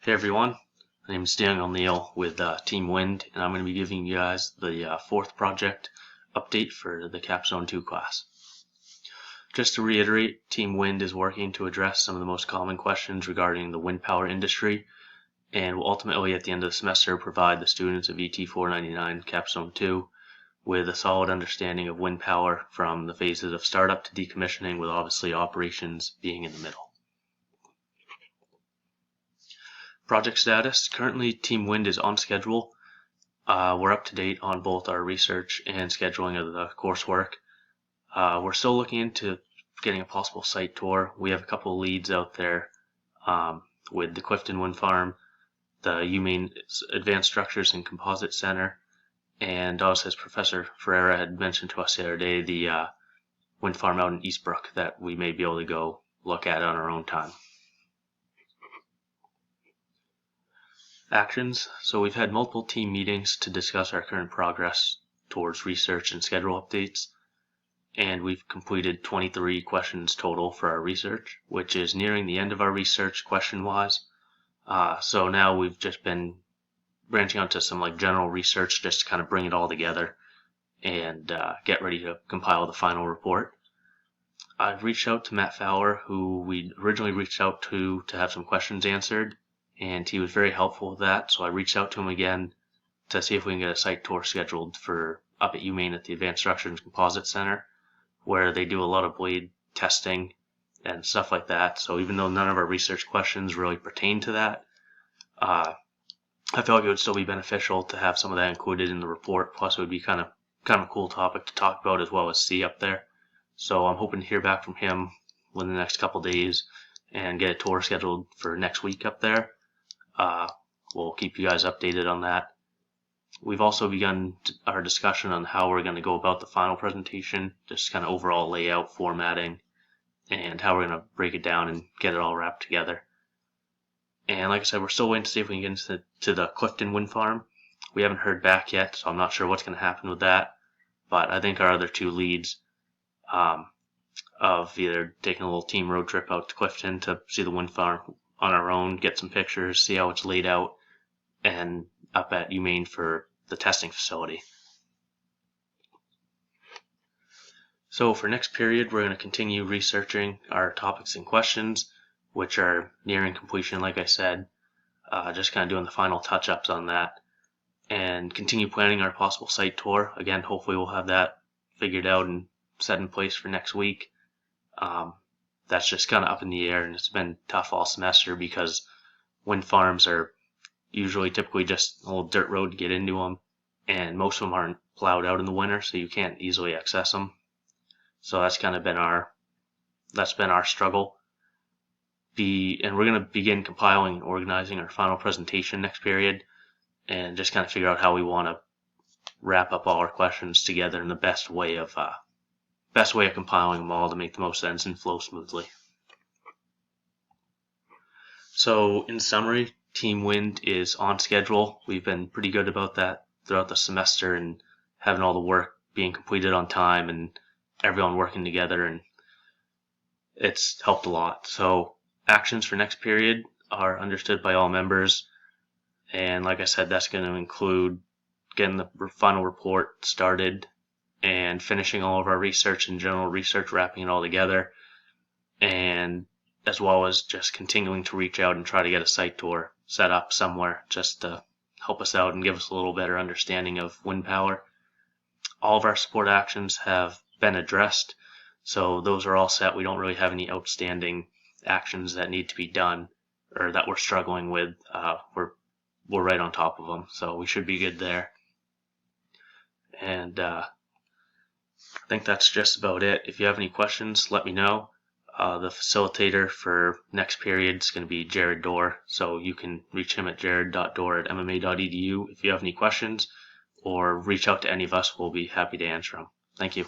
Hey everyone, my name is Daniel Neal with Team Wind, and I'm going to be giving you guys the fourth project update for the Capstone 2 class. Just to reiterate, Team Wind is working to address some of the most common questions regarding the wind power industry, and will ultimately at the end of the semester provide the students of ET 499 Capstone 2 with a solid understanding of wind power from the phases of startup to decommissioning, with obviously operations being in the middle. Project status. Currently, Team Wind is on schedule. We're up to date on both our research and scheduling of the coursework. We're still looking into getting a possible site tour. We have a couple of leads out there with the Clifton Wind Farm, the UMaine Advanced Structures and Composite Center, and also, as Professor Ferreira had mentioned to us the other day, the wind farm out in Eastbrook that we may be able to go look at on our own time. Actions. So we've had multiple team meetings to discuss our current progress towards research and schedule updates, and we've completed 23 questions total for our research, which is nearing the end of our research question-wise. So now we've just been branching out to some general research just to kind of bring it all together and get ready to compile the final report. I've reached out to Matt Fowler, who we originally reached out to have some questions answered, and he was very helpful with that, so I reached out to him again to see if we can get a site tour scheduled for up at UMaine at the Advanced Structures and Composite Center, where they do a lot of blade testing and stuff like that. So even though none of our research questions really pertain to that, I felt like it would still be beneficial to have some of that included in the report. Plus, it would be kind of a cool topic to talk about as well as see up there. So I'm hoping to hear back from him within the next couple days and get a tour scheduled for next week up there. We'll keep you guys updated on that. We've also begun our discussion on how we're going to go about the final presentation, just kind of overall layout, formatting, and how we're going to break it down and get it all wrapped together. And like I said, we're still waiting to see if we can get into the Clifton Wind Farm. We haven't heard back yet, so I'm not sure what's going to happen with that. But I think our other two leads of either taking a little team road trip out to Clifton to see the wind farm on our own, get some pictures, see how it's laid out, and up at UMaine for the testing facility. So for next period, we're going to continue researching our topics and questions, which are nearing completion, like I said, just kind of doing the final touch-ups on that, and continue planning our possible site tour. Again, hopefully we'll have that figured out and set in place for next week. That's just kind of up in the air, and it's been tough all semester because wind farms are typically just a little dirt road to get into them, and most of them aren't plowed out in the winter, so you can't easily access them. So that's kind of been our struggle. And we're going to begin compiling and organizing our final presentation next period, and just kind of figure out how we want to wrap up all our questions together in the best way of compiling them all to make the most sense and flow smoothly. So in summary, Team Wind is on schedule. We've been pretty good about that throughout the semester and having all the work being completed on time and everyone working together, and it's helped a lot. So actions for next period are understood by all members, and like I said, that's going to include getting the final report started and finishing all of our research and general research, wrapping it all together, and as well as just continuing to reach out and try to get a site tour set up somewhere just to help us out and give us a little better understanding of wind power. All of our support actions have been addressed, so those are all set. We don't really have any outstanding actions that need to be done or that we're struggling with. We're right on top of them, so we should be good there. And I think that's just about it. If you have any questions, let me know. The facilitator for next period is going to be Jared Dorr, so you can reach him at jared.dorr@mma.edu if you have any questions, or reach out to any of us. We'll be happy to answer them. Thank you.